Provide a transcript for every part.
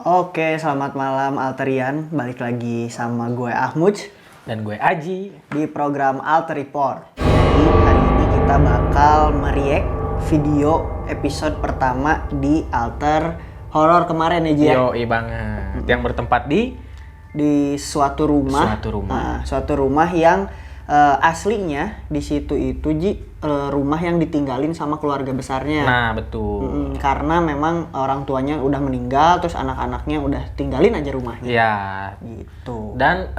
Oke, selamat malam Alterian. Balik lagi sama gue Ahmud Dan gue Aji. di program Alter Report. Jadi hari ini kita bakal mereact video episode pertama di Alter Horror kemarin ya Ji ya? Yoi banget. Yang bertempat Di suatu rumah. Suatu rumah. Nah, suatu rumah yang aslinya di situ itu Ji, rumah yang ditinggalin sama keluarga besarnya. Nah, betul. Karena memang orang tuanya udah meninggal, terus anak-anaknya udah tinggalin aja rumahnya. Ya. Gitu. Dan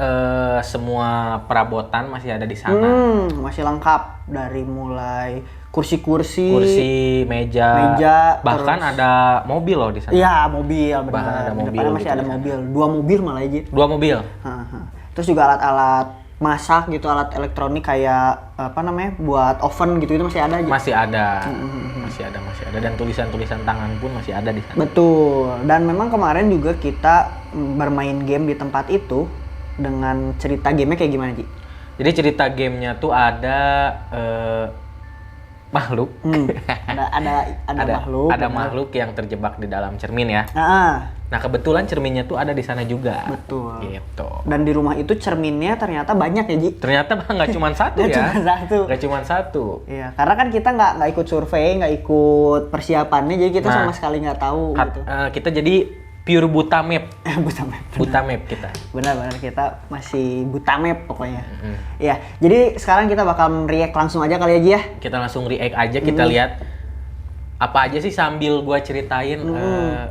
semua perabotan masih ada di sana. Masih lengkap dari mulai kursi-kursi, Kursi, meja, bahkan terus- ada mobil loh di sana. Iya, mobil benar. Bahkan ada Di mobil depannya masih gitu ada di sana. mobil, 2 mobil malah aja. 2 mobil. Terus juga alat-alat masak gitu, alat elektronik kayak apa namanya, buat oven gitu itu masih ada aja. Masih ada. Masih ada. Dan tulisan-tulisan tangan pun masih ada di sana. Betul. Dan memang kemarin juga kita bermain game di tempat itu dengan cerita gamenya kayak gimana Ji? Jadi cerita gamenya tuh ada makhluk. Ada makhluk. Ada benar. makhluk yang terjebak di dalam cermin ya. Ah, Nah, kebetulan cerminnya tuh ada di sana juga. betul. Gitu. Dan di rumah itu cerminnya ternyata banyak ya Ji? Ternyata nggak cuma satu Nggak ya. cuma satu. Nggak cuma satu. Iya, karena kan kita nggak ikut survei, nggak ikut persiapannya, jadi kita Nah, sama sekali nggak tahu gitu. Kita jadi pure buta map. Buta map. Buta map kita. Benar-benar kita masih buta map pokoknya. Iya, jadi sekarang kita bakal react langsung aja kali aja ya. Kita langsung react aja, kita lihat apa aja sih sambil gua ceritain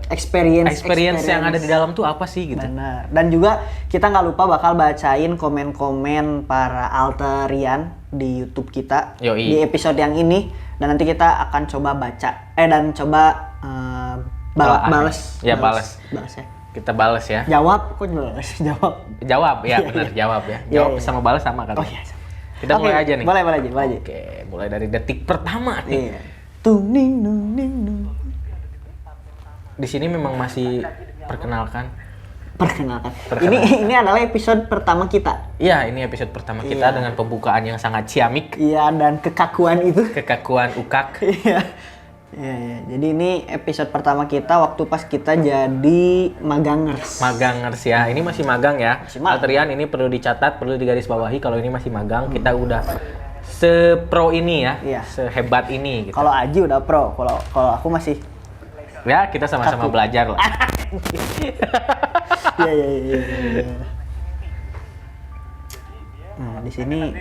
experience yang ada di dalam tuh apa sih gitu. Benar. Dan juga kita nggak lupa bakal bacain komen-komen para alterian di YouTube kita Yoi. di episode yang ini, dan nanti kita akan coba baca dan coba balas Ya, balas. ya. Kita balas ya. Jawab, kok balas? Jawab. Jawab ya, Iya, benar, iya. jawab ya. Iya, Jawab iya. sama balas sama kan. Oh iya. Kita Oke, mulai aja nih. Boleh aja. Oke, mulai dari detik pertama nih. Iya. Tung ning nung ning nung. Di sini memang masih perkenalkan. Perkenalkan. Ini adalah episode pertama kita. Iya, ini episode pertama kita Iya. dengan pembukaan yang sangat ciamik, Iya, dan kekakuan itu. kekakuan ukak. Iya. Iya. Jadi ini episode pertama kita waktu pas kita jadi magangers. Magangers ya, ini masih magang ya. Masih magang. Alterian ini perlu dicatat, perlu digarisbawahi kalau ini masih magang. Kita udah sepro ini ya, Iya. sehebat ini gitu. Kalau Aji udah pro, kalau aku masih. Ya, kita sama-sama Kaku. belajar lah. Iya. Nah, di sini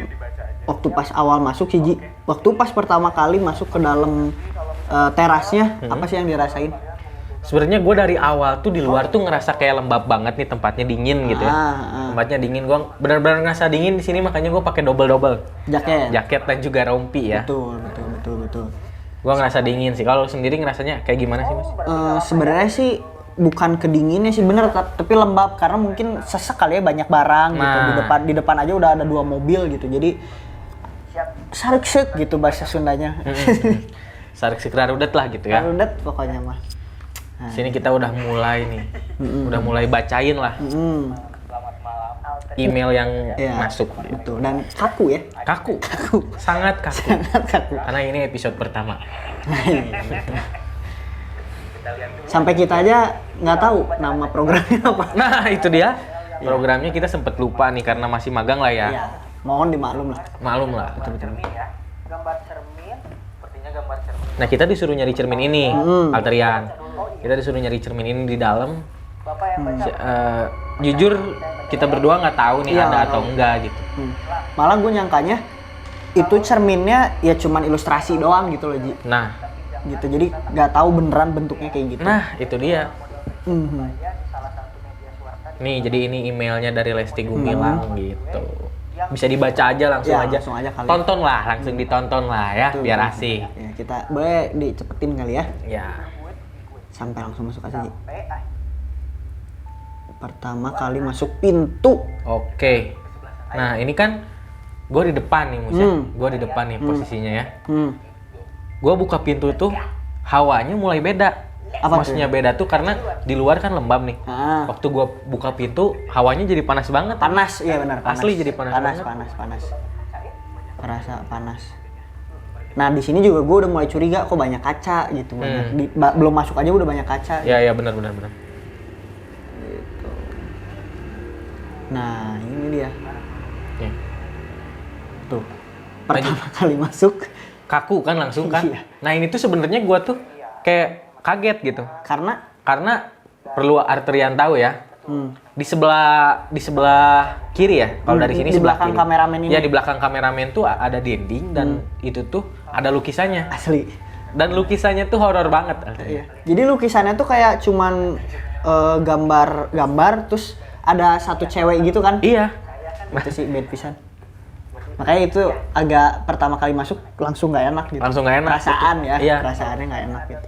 waktu pas awal masuk sih Ji, waktu pas pertama kali masuk ke dalam terasnya, apa sih yang dirasain? Sebenarnya gue dari awal tuh di luar tuh ngerasa kayak lembab banget nih, tempatnya dingin gitu ya. Tempatnya dingin, gue benar-benar ngerasa dingin di sini, makanya gue pakai double jaket dan juga rompi ya. Betul. Gue ngerasa dingin sih. Kalau lu sendiri ngerasanya kayak gimana sih mas? Sebenarnya sih bukan kedinginnya sih bener, tapi lembab karena mungkin sesek kali ya, banyak barang gitu Nah. di depan aja udah ada 2 mobil gitu, jadi sarek-sek gitu bahasa Sundanya. Sarik sikrarudet lah gitu ya. Karudet pokoknya mah. Sini kita udah mulai nih, udah mulai bacain lah email yang Iya, masuk. betul, dan kaku ya. Kaku, sangat kaku. Sangat kaku. Karena ini episode pertama. Sampai kita aja nggak tahu nama programnya apa. Nah itu dia, programnya kita sempet lupa nih karena masih magang lah ya. Iya, mohon dimaklum lah. Malum lah. Nah kita disuruh nyari cermin ini, Alterian. Kita disuruh nyari cermin ini di dalam. Jujur kita berdua nggak tahu nih Iya, ada nggak atau enggak gitu. Malah gue nyangkanya itu cerminnya ya cuman ilustrasi doang gitu loh Ji. Nah, Gitu, jadi nggak tahu beneran bentuknya kayak gitu. itu dia. Mhm. Nih jadi ini emailnya dari Lesti Gumilang gitu. Bisa dibaca aja langsung Ya, aja. langsung aja kali. Tonton lah, langsung ditonton lah ya, Betul, biar betul. asik. Ya, kita boleh dicepetin kali ya, Ya. sampai langsung masuk aja Ji. Pertama kali masuk pintu. Oke. Nah ini kan gue di depan nih Mus ya. Gue di depan nih posisinya ya. Gue buka pintu tuh hawanya mulai beda. Apa Maksudnya beda tuh karena di luar kan lembab nih. Ah. Waktu gue buka pintu hawanya jadi panas banget. Panas, iya benar, panas. Asli jadi panas banget. Panas. Kerasa panas. Nah di sini juga gue udah mulai curiga kok banyak kaca gitu banyak. Belum masuk aja udah banyak kaca. Ya benar. Gitu. Nah, ini dia. Ya. Tuh. Pertama kali masuk kaku kan langsung kan. Iya. Nah, ini tuh sebenarnya gua tuh kayak kaget gitu. Karena perlu Arterian tahu ya. Di sebelah kiri ya. Kalau dari sini di sebelah belakang kiri. kameramen ini. Ya, di belakang kameramen tuh ada dinding dan itu tuh ada lukisannya. Asli. Dan lukisannya tuh horor banget. Iya. Jadi lukisannya tuh kayak cuman gambar terus ada satu cewek gitu kan. Iya. Itu sih bad pisan. Makanya itu agak pertama kali masuk langsung nggak enak gitu. Langsung nggak enak. Perasaan ya. Iya. Perasaannya nggak enak gitu.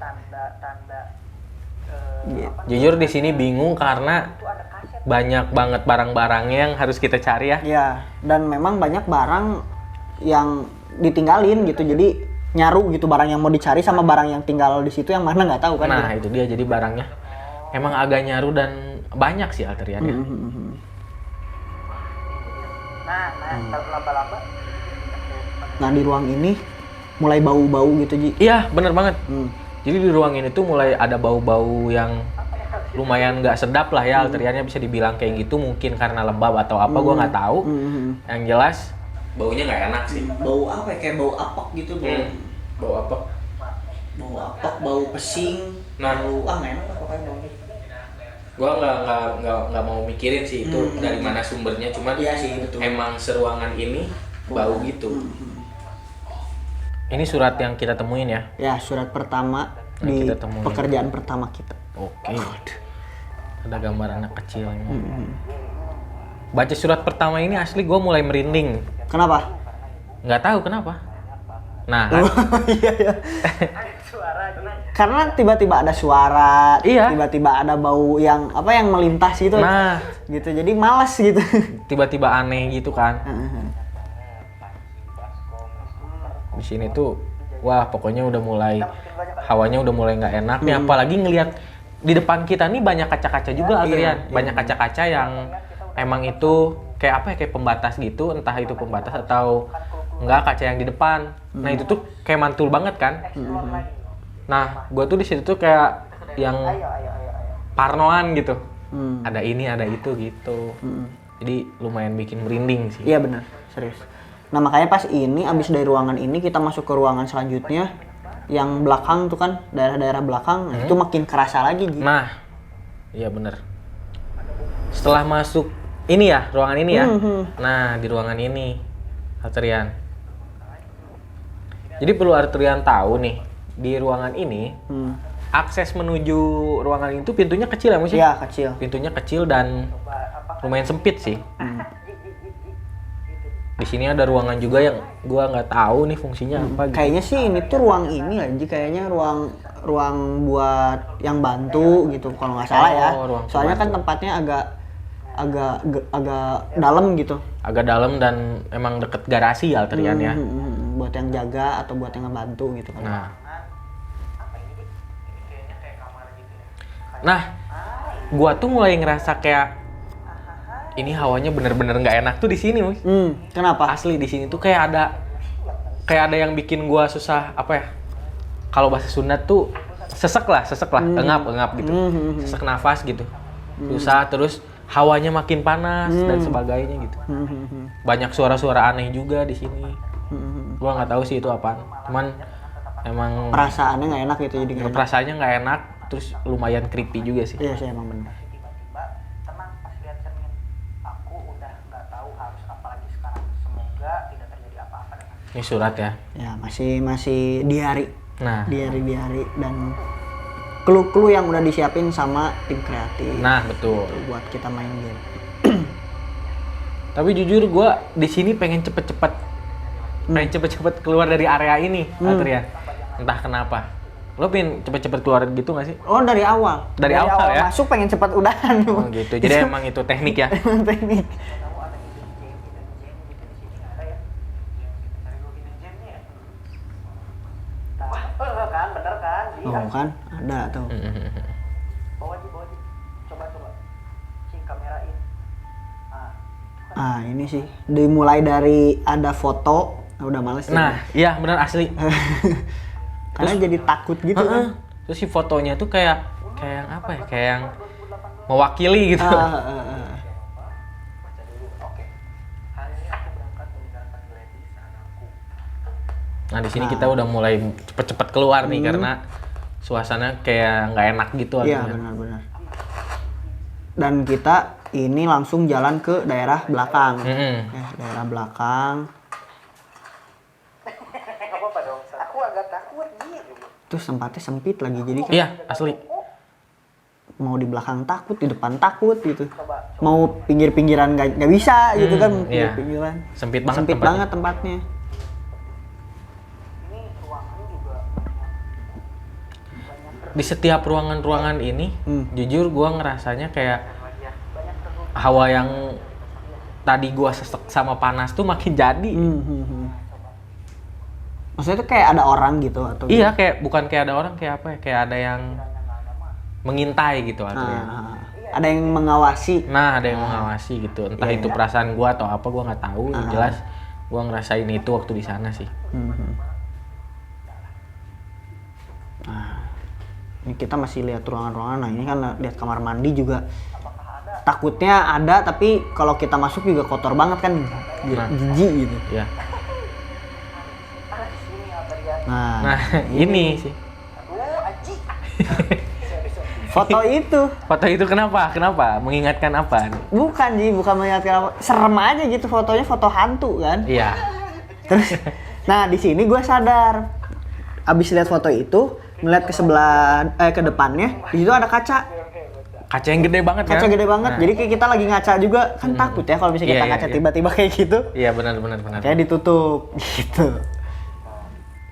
Gitu. Jujur di sini bingung karena banyak banget barang-barang yang harus kita cari ya. Iya. Dan memang banyak barang yang ditinggalin gitu. Jadi nyaru gitu barang yang mau dicari sama barang yang tinggal di situ yang mana nggak tahu kan. Nah, gitu. itu dia, jadi barangnya emang agak nyaru dan banyak sih Alteriannya. Nah, di ruang ini mulai bau-bau gitu, Ji. Iya, bener banget. Jadi di ruang ini tuh mulai ada bau-bau yang lumayan nggak sedap lah ya. Alteriannya bisa dibilang kayak gitu, mungkin karena lembab atau apa, gua nggak tahu. Yang jelas baunya nggak enak sih. Bau apa ya? Kayak bau apek gitu, Bau apa? Bau apek, bau pesing. Nah, Nggak enak lah pokoknya baunya. Gua nggak mau mikirin sih itu dari mana sumbernya, cuman Iya sih, betul. emang seruangan ini bau gitu. Ini surat yang kita temuin ya. Ya, surat pertama Yang di kita temuin. pekerjaan pertama kita. Oke. Ada gambar anak kecil ini. Baca surat pertama ini asli gue mulai merinding. Kenapa? Nggak tahu kenapa. Nah, kan? Iya. Karena tiba-tiba ada suara, Iya. tiba-tiba ada bau yang melintas gitu. Nah, Gitu. Jadi malas gitu. tiba-tiba aneh gitu kan. Di sini tuh, wah pokoknya udah mulai hawanya udah mulai nggak enak nih. Apalagi ngelihat di depan kita nih banyak kaca-kaca juga, Adrian. Iya. Banyak kaca-kaca yang emang itu kayak apa ya, kayak pembatas gitu. Entah itu pembatas atau enggak kaca yang di depan. Nah itu tuh kayak mantul banget kan. Nah, gue tuh di situ tuh kayak yang parnoan gitu. Ada ini, ada itu gitu. Jadi lumayan bikin merinding sih. Iya benar, serius. Nah makanya pas ini abis dari ruangan ini kita masuk ke ruangan selanjutnya yang belakang tuh kan, daerah-daerah belakang, nah, itu makin kerasa lagi. Nah, iya bener. Setelah masuk ini ya, ruangan ini ya. Nah, di ruangan ini, Arterian. Jadi perlu Arterian tahu nih, di ruangan ini, akses menuju ruangan itu pintunya kecil ya, Mus? Iya, kecil. Pintunya kecil dan lumayan sempit sih. Di sini ada ruangan juga yang gua nggak tahu nih fungsinya apa gitu. Kayaknya sih ini tuh ruang ini aja, kayaknya ruang buat yang bantu gitu kalau nggak salah ya. Soalnya kan tempatnya agak dalam gitu. Agak dalam dan emang deket garasi Alterian ya. Buat yang jaga atau buat yang ngebantu gitu kan. Nah, gua tuh mulai ngerasa kayak ini hawanya bener-bener nggak enak tuh di sini, Mus. Kenapa? Asli di sini tuh kayak ada yang bikin gua susah apa ya? Kalau bahasa Sunda tuh sesek lah, engap gitu. Sesek nafas gitu. Susah, terus hawanya makin panas dan sebagainya gitu. Banyak suara-suara aneh juga di sini. Gua nggak tahu sih itu apaan. Cuman emang perasaannya nggak enak gitu, jadi nggak enak. perasaannya nggak enak, terus lumayan creepy juga sih. Iya sih, emang benar. Ini surat ya. Ya, masih diari. Nah, Diari dan clue-clue yang udah disiapin sama tim kreatif. nah betul. Gitu, buat kita main game. Tapi jujur gue di sini pengen cepet-cepet keluar dari area ini, Adrian. Entah kenapa. Lo pengen cepet-cepet keluar gitu nggak sih? Oh, dari awal. Dari awal ya? Masuk pengen cepat udahan. Oh gitu. Jadi emang itu teknik ya. Emang teknik. Oh kan, ada tuh. Ini sih dimulai dari ada foto, udah males. Nah, iya benar asli. Karena jadi takut gitu kan. Terus si fotonya tuh kayak yang apa ya? Kayak yang mewakili gitu. Nah di sini kita udah mulai cepet-cepet keluar nih karena suasana kayak nggak enak gitu. Iya benar-benar. Dan kita ini langsung jalan ke daerah belakang. Daerah belakang. Aku agak takut gitu. Terus tempatnya sempit lagi, jadi kan Iya asli. mau di belakang takut, di depan takut gitu. Mau pinggir-pinggiran nggak bisa gitu kan, iya. pinggir-pinggiran. Sempit banget Sempit tempatnya. banget tempatnya. Ini ruangan juga Di setiap ruangan-ruangan ini, jujur gua ngerasanya kayak hawa yang tadi gua sesek sama panas tuh makin jadi. Maksudnya tuh kayak ada orang gitu atau Iya, kayak bukan kayak ada orang, kayak apa ya? Kayak ada yang mengintai gitu artinya. ada yang mengawasi. Nah, ada yang mengawasi gitu. Entah itu perasaan gua atau apa, gua nggak tahu. Yang jelas gua ngerasain itu waktu di sana sih. Nah, ini kita masih lihat ruangan-ruangan. Nah, ini kan lihat kamar mandi juga. Takutnya ada, tapi kalau kita masuk juga kotor banget kan, jijik gitu. Ya. Nah, ini sih. foto itu Foto itu kenapa? Kenapa? Mengingatkan apa? bukan mengingatkan apa, serem aja gitu fotonya, foto hantu kan. Iya. Terus, nah di sini gue sadar, abis lihat foto itu, ngeliat ke sebelah, ke depannya, di situ ada kaca. Kaca yang gede banget kan? Kaca gede banget, Nah. jadi kayak kita lagi ngaca juga, kan takut ya kalau misalnya kita Iya, ngaca iya. tiba-tiba kayak gitu. Iya, benar. Kayak ditutup, gitu.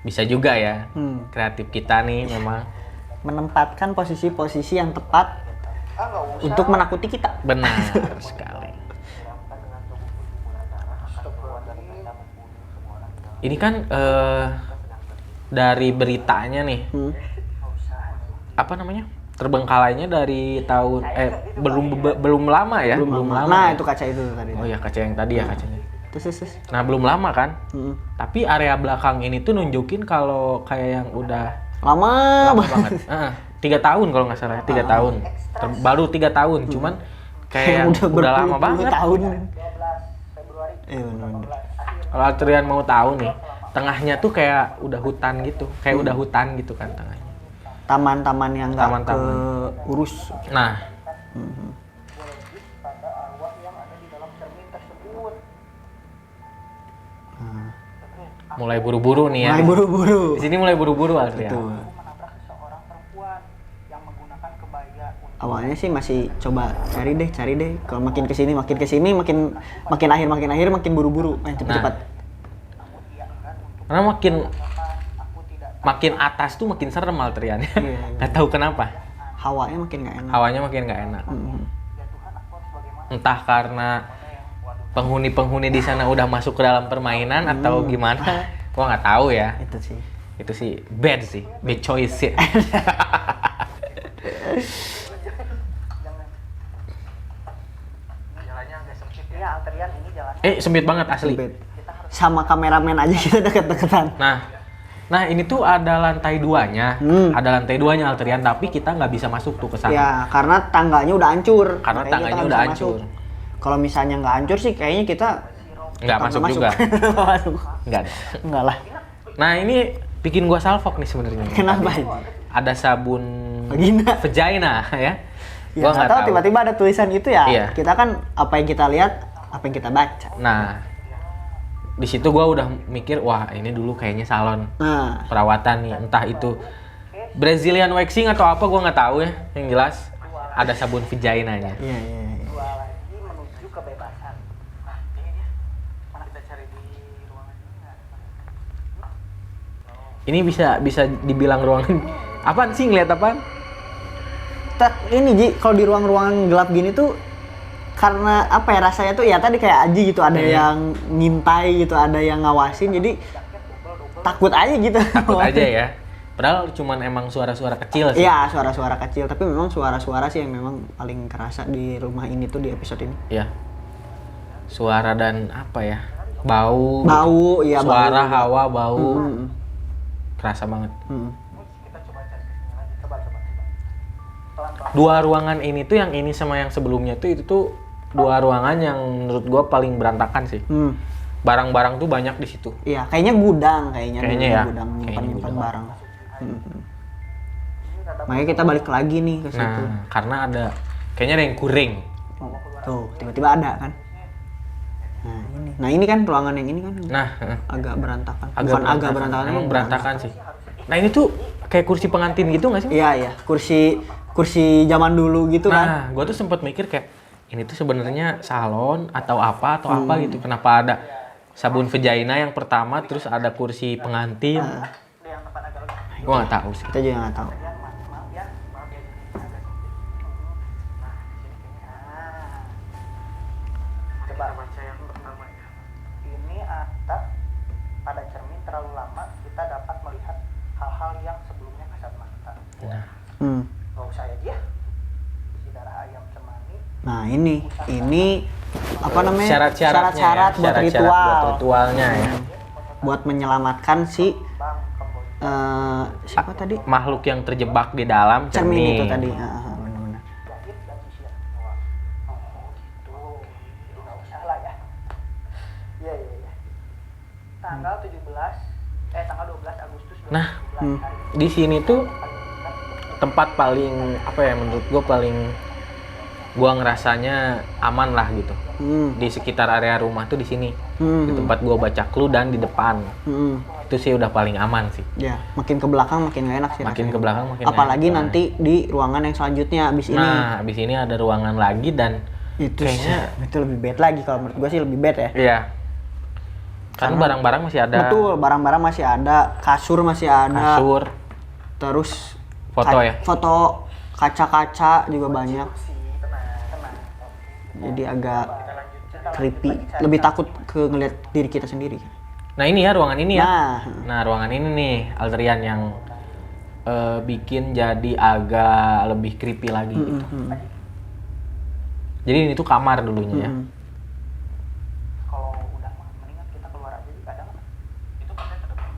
Bisa juga ya. Kreatif kita nih memang. Menempatkan posisi-posisi yang tepat untuk menakuti kita. Benar sekali. Ini kan dari beritanya nih, apa namanya? Terbengkalainya dari tahun belum lama ya? Belum lama. Nah, ya? itu kaca itu tadi. Oh ya, kaca yang tadi ya kacanya. Terus. Nah, belum lama kan? Tapi area belakang ini tuh nunjukin kalau kayak yang udah Lama banget. 3 tahun kalau nggak salah, 3 tahun. Baru 3 tahun, cuman kayak yang udah lama banget. Tahun. Februari. Bener. Kalau Altrian mau tahu nih, tengahnya tuh kayak udah hutan gitu, kayak udah hutan gitu kan tengahnya. Taman-taman yang nggak Taman-taman. keurus. Nah, Pada arwah yang ada di dalam cermin tersebut. mulai buru-buru nih ya. Mulai buru-buru. Di sini mulai buru-buru Altrian. Tuh. Menabrak seseorang perempuan yang menggunakan kebaya untuk Awalnya sih masih coba cari deh. Kalau makin kesini, makin akhir makin buru-buru, main cepet-cepet. Karena makin atas tuh makin serem Altrian. Iya. Nggak tahu kenapa. Hawanya makin nggak enak. Hawanya makin nggak enak. Entah karena penghuni di sana udah masuk ke dalam permainan atau gimana, gua nggak tahu ya. Itu sih bad choice sih. jalannya agak sempit ya. Altrian ini jalannya Sempit banget asli. Sempit. Sama kameramen aja kita deket-deketan. Nah ini tuh ada lantai 2-nya, ada lantai 2-nya Altrian, tapi kita nggak bisa masuk tuh ke sana. Ya, karena tangganya udah hancur. Karena Makanya tangganya kita nggak udah bisa hancur. masuk. Kalau misalnya nggak hancur sih kayaknya kita Nggak masuk juga. Nggak masuk. Nggak ada. Enggak lah. Nah ini bikin gua salfok nih sebenarnya. Kenapa ini? Ada sabun Vagina. vagina ya. Ya, Gua nggak tahu tiba-tiba ada tulisan itu ya. Iya. Kita kan apa yang kita lihat, apa yang kita baca. Nah, di situ gua udah mikir, wah ini dulu kayaknya salon Nah, perawatan nih, entah itu Brazilian waxing atau apa gua nggak tahu ya. Yang jelas ada sabun vaginanya. iya. dua lagi menuju kebebasan. Nah, ini dia. Mana kita cari di ruangan ini nggak ada. Ini bisa dibilang ruangan apaan sih, ngeliat apaan? Ini Ji, kalau di ruang-ruangan gelap gini tuh karena apa ya, rasanya tuh ya tadi kayak Aji gitu, ada yang ngintai gitu, ada yang ngawasin, jadi takut aja gitu. Takut aja ya. Padahal cuman emang suara-suara kecil sih. Iya, suara-suara kecil, tapi memang suara-suara sih yang memang paling kerasa di rumah ini tuh, di episode ini. Iya. Suara dan apa ya? Bau. Bau, iya, Suara, bau. hawa, bau. Kerasa banget. Kita coba cari kesini lagi. Coba. Pelan-pelan. dua ruangan ini tuh, yang ini sama yang sebelumnya tuh, itu tuh dua ruangan yang menurut gua paling berantakan sih. Barang-barang tuh banyak di situ. Iya, kayaknya gudang kayaknya Kayaknya dulu ya, gudang kayaknya nyimpan gudang. barang. Makanya kita balik lagi nih ke situ. Nah, karena ada kayaknya ada yang kuring. Tuh, tiba-tiba ada kan. Nah ini kan ruangan yang ini kan Nah, agak berantakan. Bukan agak berantakan, emang berantakan sih. Nah, ini tuh kayak kursi pengantin gitu nggak sih? Iya, kursi zaman dulu gitu kan. Nah, gua tuh sempet mikir kayak ini tuh sebenarnya salon atau apa gitu. Kenapa ada sabun vagina yang pertama, terus ada kursi pengantin? Gua nggak tahu sih. Kita juga nggak tahu. Maaf ya coba baca yang pertama ya. Ini atap pada cermin terlalu lama, kita dapat melihat hal-hal yang sebelumnya kasat mata. Nah, Gak usah ya dia. Si darah ayam cemani. Nah ini apa namanya? syarat-syaratnya Syarat-syarat ya, buat syarat-syarat ritual. buat ritualnya ya. Buat menyelamatkan si Bang Kemboja. siapa tadi? Makhluk yang terjebak di dalam Cermin itu cermin. tadi. Benar-benar. Jahit dan usia. Oh gitu. Jadi gak usah lah ya. Iya. Tanggal 12 Agustus 2017. Nah, di sini tuh tempat paling apa ya, menurut gua ngerasanya aman lah gitu. Di sekitar area rumah tuh di sini. Di tempat gua baca clue dan di depan. Itu sih udah paling aman sih. Ya, makin ke belakang makin gak enak sih. Makin rasanya. ke belakang makin Apalagi enak. nanti di ruangan yang selanjutnya abis ini. Nah, abis ini ada ruangan lagi dan Itu kayaknya itu lebih bad lagi kalau menurut gua sih lebih bad ya. iya. Kan barang-barang masih ada. Betul, barang-barang masih ada, kasur masih ada. Kasur, Terus foto ya. foto kaca-kaca juga banyak. Jadi agak creepy. Lebih takut ke ngeliat diri kita sendiri. Nah, ini ya ruangan ini ya. Nah, Nah, ruangan ini nih Alterian yang bikin jadi agak lebih creepy lagi gitu. Jadi ini tuh kamar dulunya ya. Kalau udah mendingan kita keluar aja ada nggak? Itu pakai ke depan.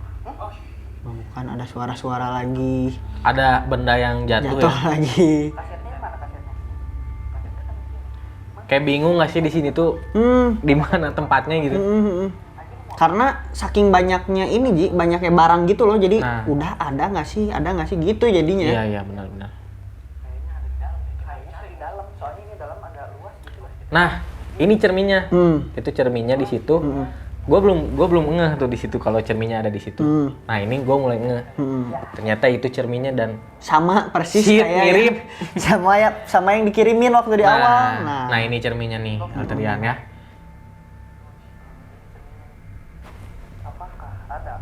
bukan ada suara-suara lagi, Ada benda yang jatuh ya. lagi. Kasetnya mana kasetnya? Kasetnya kan di sini. Kayak bingung nggak sih di sini tuh di mana tempatnya gitu. Karena saking banyaknya ini Ji, banyaknya barang gitu loh. Jadi Nah. udah ada nggak sih gitu jadinya. Iya, benar-benar. Kayaknya ada di dalam. Soalnya ini dalam agak luas gitu lah. Nah, ini cerminnya. Itu cerminnya di situ. Gua belum ngeh tuh di situ kalau cerminnya ada di situ. Nah, ini gua mulai ngeh. Ternyata itu cerminnya dan Sama persis Shit, kayak mirip. sama yang dikirimin waktu di awal. Nah, ini cerminnya nih, Alterian ya. Apakah ada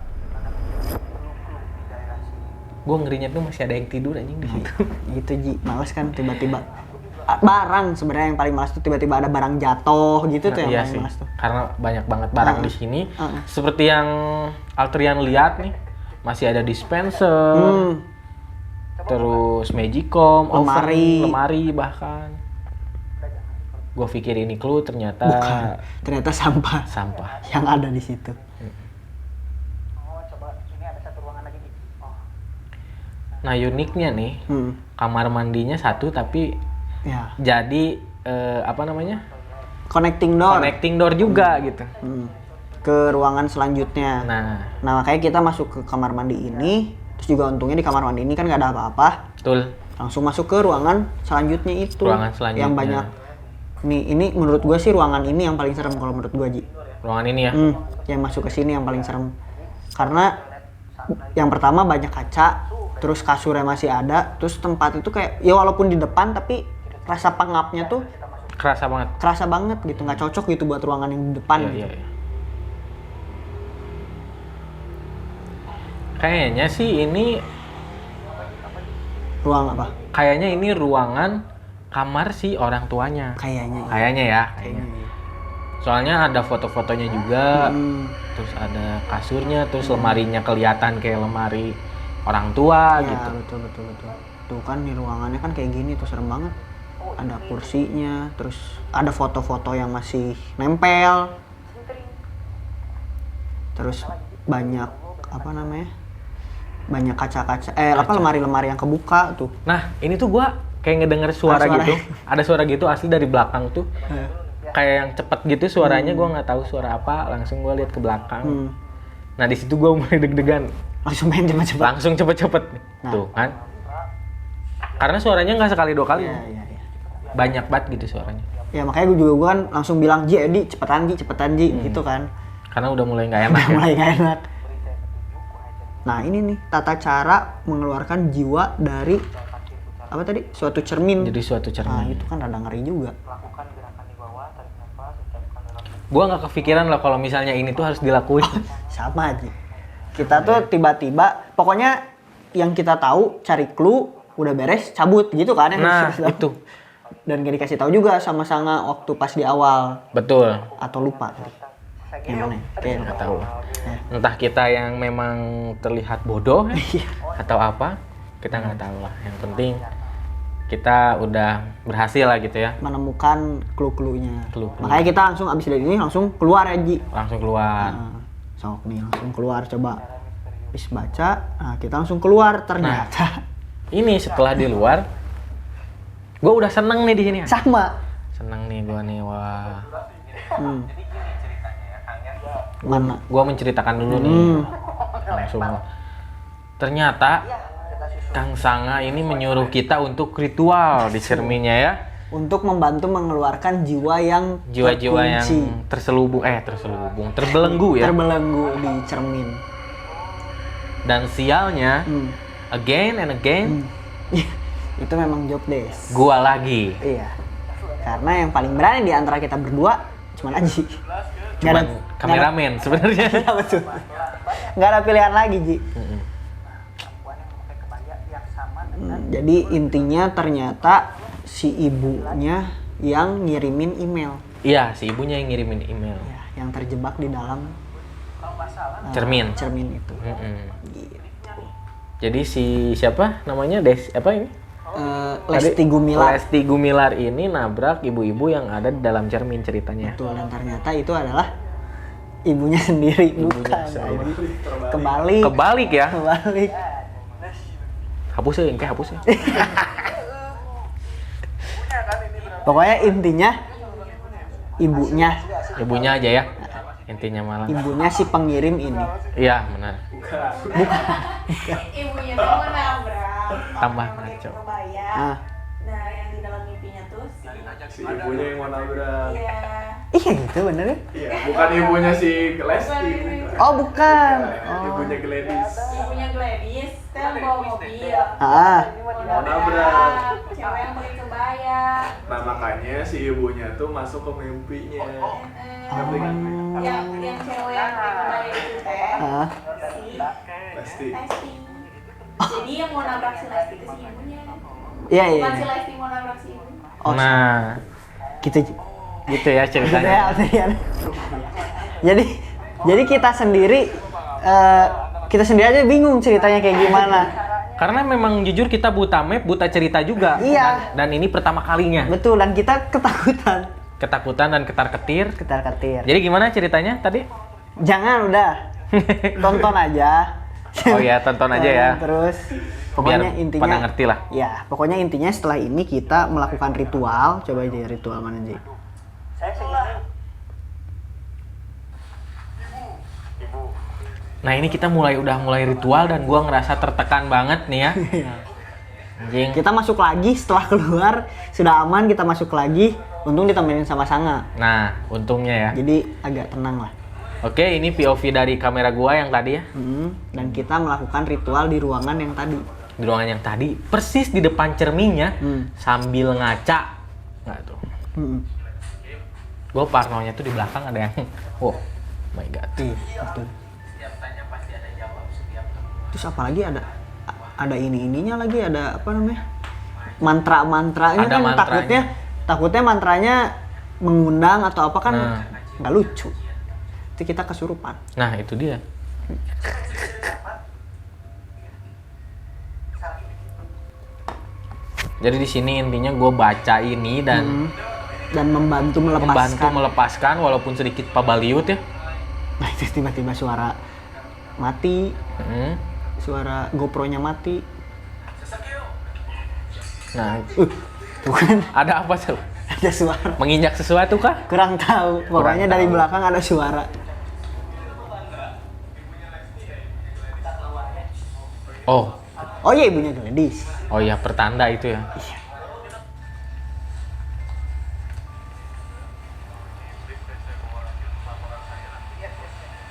clue-clue di daerah sini? Gua ngerinya tuh masih ada yang tidur anjing di situ. Gitu Ji, males kan tiba-tiba barang sebenarnya yang paling males tuh tiba-tiba ada barang jatuh gitu tuh yang Iya paling sih, males tuh. karena banyak banget barang di sini. Seperti yang Alterian lihat nih, masih ada dispenser, terus magicom, Lemari. oven, lemari bahkan. Gue pikir ini clue, ternyata Ternyata sampah sampah. yang ada di situ. Oh, coba ini ada satu ruangan lagi nih. Oh, Nah, uniknya nih, kamar mandinya satu tapi Ya, jadi apa namanya? connecting door. Connecting door juga gitu. Ke ruangan selanjutnya. Nah, Makanya kita masuk ke kamar mandi ini, terus juga untungnya di kamar mandi ini kan nggak ada apa-apa. betul. Langsung masuk ke ruangan selanjutnya itu. Ruangan selanjutnya. Yang banyak. Nih, ini menurut gue sih ruangan ini yang paling serem kalau menurut gue Ji. Ruangan ini ya. Yang masuk ke sini yang paling serem. Karena yang pertama banyak kaca, terus kasurnya masih ada, terus tempat itu kayak ya walaupun di depan tapi rasa pengapnya tuh Kerasa banget. kerasa banget gitu, nggak cocok gitu buat ruangan yang di depan. Iya. Kayaknya sih ini Ruang apa? Kayaknya ini ruangan kamar si orang tuanya. Kayaknya. Kayaknya ya. Soalnya ada foto-fotonya juga. Terus ada kasurnya, terus lemarinya kelihatan kayak lemari orang tua Ya, gitu. betul. Tuh kan di ruangannya kan kayak gini tuh serem banget. Ada kursinya, terus ada foto-foto yang masih nempel. Terus banyak apa namanya? Banyak kaca-kaca lemari-lemari yang kebuka tuh. Nah, ini tuh gua kayak ngedenger suara suara. gitu. Ada suara gitu asli dari belakang tuh. Kayak yang cepet gitu suaranya, gue nggak tahu suara apa. Langsung gue lihat ke belakang. Nah di situ gue mulai deg-degan. Langsung main cepet-cepet. Langsung cepet-cepet. Nah. Tuh kan. Karena suaranya nggak sekali 2 kali. Iya, iya, iya. Banyak banget gitu suaranya. Ya makanya gue kan langsung bilang, Ji, Edi, cepetan Ji, gitu kan. Karena udah mulai nggak enak Udah ya. mulai gak enak. Nah ini nih, tata cara mengeluarkan jiwa dari, apa tadi? Suatu cermin. Jadi suatu Nah cermin. itu kan rada ngeri juga. Lakukan gerakan di bawah, tarik nafas, ucapkan dalam Gua nggak kepikiran lah kalau misalnya ini tuh harus dilakuin. Sama aja. Kita tuh tiba-tiba, pokoknya yang kita tahu cari clue, udah beres, cabut gitu kan. Yang Nah dikasih tahu. itu Dan gak dikasih tahu juga sama Sanga waktu pas di awal. betul. Atau lupa tadi. Gimana ya? Kayak Nggak tahu. Entah kita yang memang terlihat bodoh ya, atau apa, kita nggak tahu lah. Yang penting kita udah berhasil lah gitu ya, menemukan clue-cluenya. Clue-clue. Makanya kita langsung abis dari ini langsung keluar ya Ji. langsung keluar. Nah, sok nih langsung keluar coba. Habis baca, nah kita langsung keluar ternyata. Ini setelah di luar, gue udah seneng nih di sini. Sama. Seneng nih gue nih, wah. Mana? Gue menceritakan dulu nih, langsung. Ternyata Kang Sanga ini menyuruh kita untuk ritual di cerminnya ya. Untuk membantu mengeluarkan jiwa yang Jiwa-jiwa yang terkunci, terbelenggu ya. terbelenggu di cermin. Dan sialnya, again and again, Itu memang job desk. gua lagi. Iya. Karena yang paling berani di antara kita berdua cuma Aji. Cuman kameramen sebenarnya. Iya betul. Nggak ada pilihan lagi Ji. Jadi intinya ternyata si ibunya yang ngirimin email. Iya, si ibunya yang ngirimin email. Ya, yang terjebak di dalam Cermin. cermin itu. Gitu. Jadi si siapa namanya apa ini? Lesti Tadi, Gumilar. Lesti Gumilar ini nabrak ibu-ibu yang ada di dalam cermin ceritanya. Betul, dan ternyata itu adalah ibunya sendiri. Ibunya Bukan. sendiri. Kebalik. Kebalik ya. Kebalik. Hapus ya, kayak hapus ya. Pokoknya intinya ibunya Ibunya aja ya. Intinya malah. ibunya si pengirim ini. Iya, benar. Ibunya tuh mau nabrak. Tambah Orang yang ngaco. pakai kebaya. Ah. Nah, yang di dalam mimpinya tuh Si ibunya yang mau nabrak. iya. Iya gitu bener ya? Iya, bukan ibunya si Lesti. Oh bukan. Ibunya Gladys. Ibunya Gladys kan bawa mobil. Ah. Mau nabrak. Cewek yang pakai kebaya. Nah makanya si ibunya tuh masuk ke mimpinya. Ngerti kan? Yang cewek yang pakai kebaya itu teh Ah. si Lesti. Lesti. Jadi yang mau nabrak si Lesti itu si ibunya. Iya iya. Bukan si Lesti mau nabrak si ibu. Oh, Nah, gitu. gitu ya Gitu ya, ceritanya. Adrian. Jadi kita sendiri aja bingung ceritanya kayak gimana. Karena memang jujur kita buta map, buta cerita juga. Iya. Dan ini pertama kalinya. Betul, dan kita ketakutan. Ketakutan dan ketar-ketir. Ketar-ketir. Jadi gimana ceritanya tadi? Jangan udah. Tonton aja. Oh ya, tonton aja ya. Terus pokoknya Biar intinya pada ngerti lah. Ya, pokoknya intinya setelah ini kita melakukan ritual. Coba aja ritual mana Ji? Nah ini kita udah mulai ritual dan gua ngerasa tertekan banget nih ya. Anjing. Kita masuk lagi setelah keluar sudah aman, kita masuk lagi. Untung ditemenin sama Sanga. Nah, untungnya ya. Jadi agak tenang lah. Oke, ini POV dari kamera gua yang tadi ya. Dan kita melakukan ritual di ruangan yang tadi. Di ruangan yang tadi, persis di depan cerminnya, sambil ngaca. Nggak tuh. Gua parnonya tuh di belakang ada yang, wow, my god. Iya, betul. Terus apalagi ada ininya lagi, ada apa namanya? Mantra-mantranya Ada kan mantranya. takutnya mantranya mengundang atau apa kan Nah. nggak lucu. Itu kita kesurupan. Nah, itu dia. Jadi di sini intinya gue baca ini dan Membantu membantu melepaskan walaupun sedikit pabaliut ya. Nah itu tiba-tiba suara mati, suara GoPro-nya mati. Nah, Tuh kan ada apa tuh? ada suara. Menginjak sesuatu kah? Kurang tahu. Pokoknya dari tahu. belakang ada suara. Oh, Oh iya ibunya Gladys. oh iya pertanda itu ya.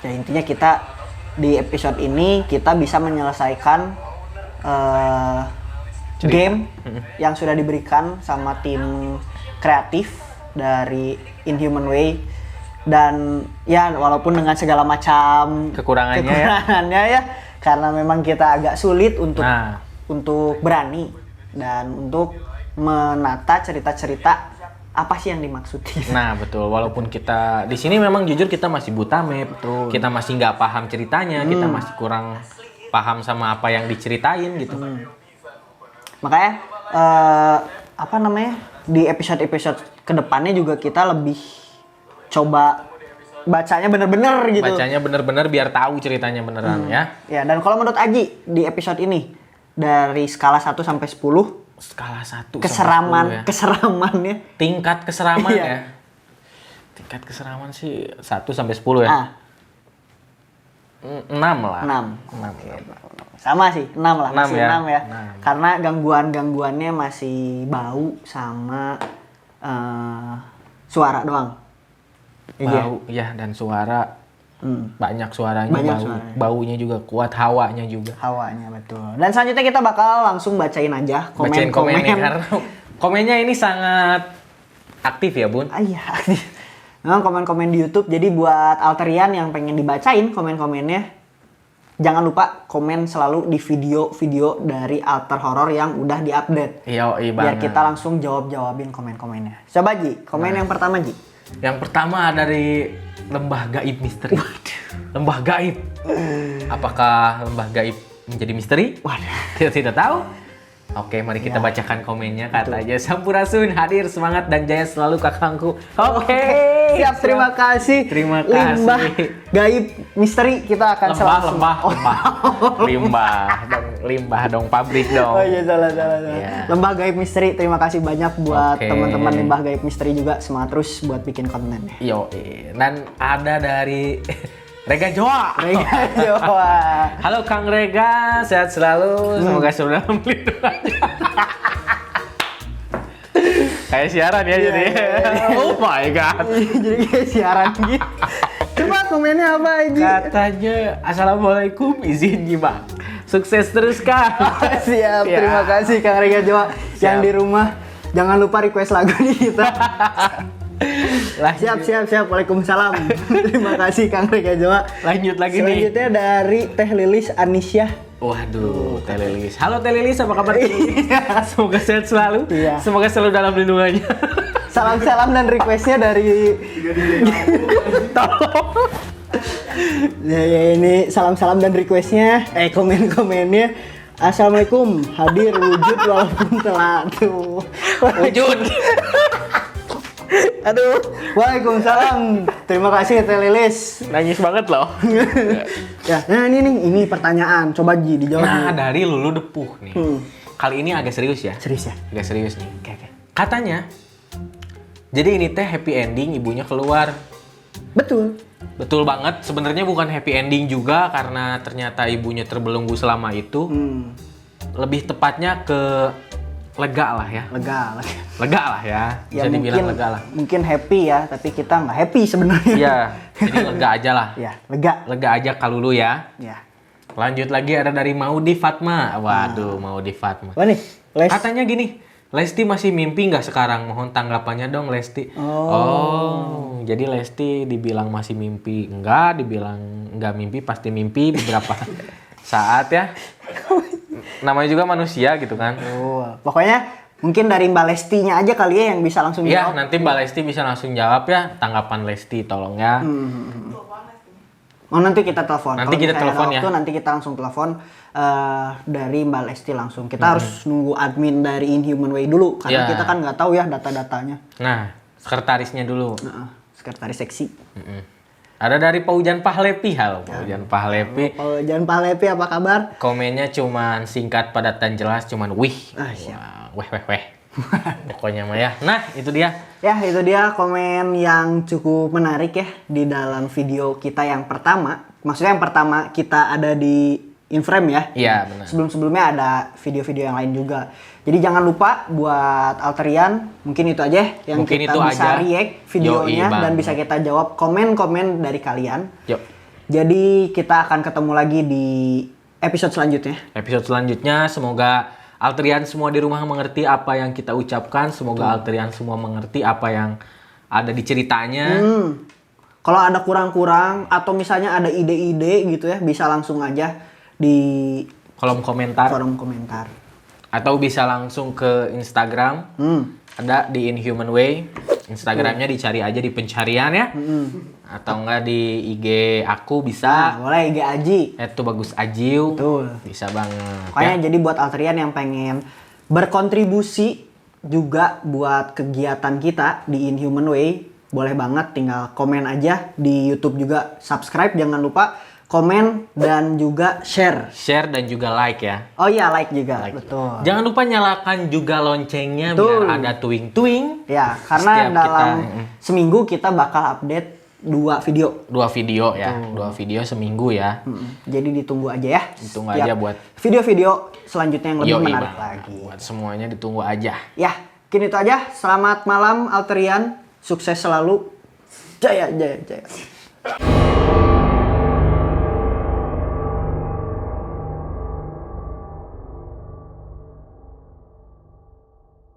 Ya intinya kita di episode ini kita bisa menyelesaikan game yang sudah diberikan sama tim kreatif dari Inhuman Way, dan ya walaupun dengan segala macam Kekurangannya ya karena memang kita agak sulit Nah. untuk berani dan untuk menata cerita-cerita apa sih yang dimaksud. Nah betul, walaupun kita di sini memang jujur kita masih buta map, kita masih nggak paham ceritanya, kita masih kurang paham sama apa yang diceritain gitu. Makanya apa namanya di episode-episode kedepannya juga kita lebih coba bacanya bener-bener gitu. Bacanya bener-bener biar tahu ceritanya beneran ya. Ya, dan kalau menurut Aji di episode ini dari skala 1 sampai 10 Skala 1 keseraman, sampai 10 ya. keseramannya. Tingkat keseraman Iya. ya. Tingkat keseraman sih 1 sampai 10 ya. Ah, 6 lah. 6. 6. Sama sih, 6 lah, Enam masih ya? 6 ya. Enam. Karena gangguan-gangguannya masih bau sama suara doang. Iya. Bau ya dan suara banyak suaranya, Banyak bau, suaranya. baunya juga kuat, hawanya juga. Hawanya betul. Dan selanjutnya kita bakal langsung bacain aja Bacain komen-komen. komennya karena komennya ini sangat aktif ya Bun. Ah, iya, aktif. Memang komen-komen di YouTube. Jadi buat Alterian yang pengen dibacain komen-komennya, jangan lupa komen selalu di video-video dari Alter Horror yang udah diupdate. Iya, Biar kita langsung jawab-jawabin komen-komennya. Coba Ji, komen yang pertama Ji. Yang pertama dari Lembah Gaib Misteri. Lembah Gaib. Apakah Lembah Gaib menjadi misteri? Waduh. Kita tidak tahu. Oke, mari kita bacakan komennya. Katanya Sampurasun hadir semangat dan jaya selalu kakangku. Oke. Siap, terima kasih. Terima kasih. Limbah Gaib Misteri kita akan Limbah dong pabrik dong. Oh iya, salah. Iya. Lembah Gaib Misteri, terima kasih banyak buat Oke. teman-teman Lembah Gaib Misteri juga. Semangat terus buat bikin konten. Yo, dan ada dari Rega Joa. Rega Jawa. Halo Kang Rega, sehat selalu. Semoga sudah melindungi. Kayak siaran ya jadi. Oh my god. Jadi kayak siaran gitu. Coba komennya apa Ji? Katanya Assalamualaikum, izin nyimak. Sukses terus Kang. Siap, Ya. terima kasih Kang Rega Jawa. Yang Siap. di rumah jangan lupa request lagu di kita. Lanjut. Siap. Waalaikumsalam. Terima kasih Kang Rega Jawa. Lanjut lagi nih. Selanjutnya dari Teh Lilis Anisyah. Waduh, Teh Lilis. Halo Teh Lilis, apa kabar Teh Lilis? Semoga sehat selalu. Iya. Semoga selalu dalam lindungannya. Salam-salam dan requestnya dari ya, ini salam-salam dan requestnya, komen-komennya. Assalamualaikum, hadir wujud walaupun telat. Tuh. Wujud. Aduh, waalaikumsalam. Terima kasih Teh Lilis. Nangis banget loh. Ya, nah ini pertanyaan. Coba Ji dijawab. Nah, Ji. dari Lulu Depuh nih. Kali ini agak serius ya. Serius ya? Agak serius nih. Katanya, jadi ini teh happy ending, ibunya keluar. Betul. Betul banget. Sebenarnya bukan happy ending juga karena ternyata ibunya terbelenggu selama itu. Lebih tepatnya ke lega lah ya. Lega. Lega lah ya. Bisa dibilang lega lah. Mungkin happy ya, tapi kita nggak happy sebenarnya. Iya. Jadi lega aja lah. Ya, lega. Lega aja kalulu ya. Ya. Lanjut lagi ada dari Maudi Fatma. Waduh, Maudi Fatma. Apa nih? Les. Katanya gini, Lesti masih mimpi nggak sekarang? Mohon tanggapannya dong Lesti. Oh, jadi Lesti dibilang masih mimpi enggak, dibilang enggak mimpi, pasti mimpi beberapa saat ya. Namanya juga manusia gitu kan. Oh, pokoknya mungkin dari Mbak Lestinya aja kali ya yang bisa langsung Iya, jawab. nanti Mbak Lesti bisa langsung jawab ya. Tanggapan Lesti tolong ya. Oh, nanti kita telepon. Nanti Kalau kita misalnya telepon ada ya. waktu, nanti kita langsung telepon dari Mbak Lesti langsung. Kita harus nunggu admin dari Inhuman Way dulu karena Iya. kita kan nggak tahu ya data-datanya. Nah, sekretarisnya dulu. Nah, sekretaris seksi. Ada dari Paujan Pahlepi. Halo Paujan Pahlepi. Kalau jangan Pak Lepi apa kabar? Komennya cuman singkat, padat dan jelas, cuman wih. Ah, siap. Wow. weh. Pokoknya mah ya. Nah, itu dia. Ya, itu dia komen yang cukup menarik ya di dalam video kita yang pertama. Maksudnya yang pertama kita ada di Inframe ya. Iya, benar. Sebelum-sebelumnya ada video-video yang lain juga. Jadi jangan lupa buat Alterian, mungkin itu aja yang Mungkin kita itu bisa aja. react videonya Yoi, Bang. dan bisa kita jawab komen-komen dari kalian. Yuk. Jadi kita akan ketemu lagi di episode selanjutnya. Episode selanjutnya semoga Alterian semua di rumah mengerti apa yang kita ucapkan. Semoga Alterian semua mengerti apa yang ada di ceritanya. Kalau ada kurang-kurang atau misalnya ada ide-ide gitu ya, bisa langsung aja di Kolom komentar. forum komentar. Atau bisa langsung ke Instagram. Ada di Inhuman Way. Instagramnya dicari aja di pencarian ya. Atau enggak di IG aku Nah, bisa. boleh IG Aji. Itu bagus Ajiu. Betul. Bisa banget. Pokoknya Ya. jadi buat Alterian yang pengen berkontribusi juga buat kegiatan kita di Inhuman Way, boleh banget tinggal komen aja di YouTube juga, subscribe jangan lupa, komen dan juga share. Share dan juga like ya. Oh iya, like juga. Betul. Jangan lupa nyalakan juga loncengnya Betul. biar ada tuing-tuing. Ya, karena Setiap dalam kita- seminggu kita bakal update 2 video. 2 video ya. 2 video seminggu ya. Jadi ditunggu aja ya. Ditunggu setiap aja buat- video-video selanjutnya yang lebih Yoi, menarik Bang. lagi. Buat semuanya ditunggu aja. Ya, mungkin itu aja. Selamat malam Alterian. Sukses selalu. Jaya, jaya, jaya.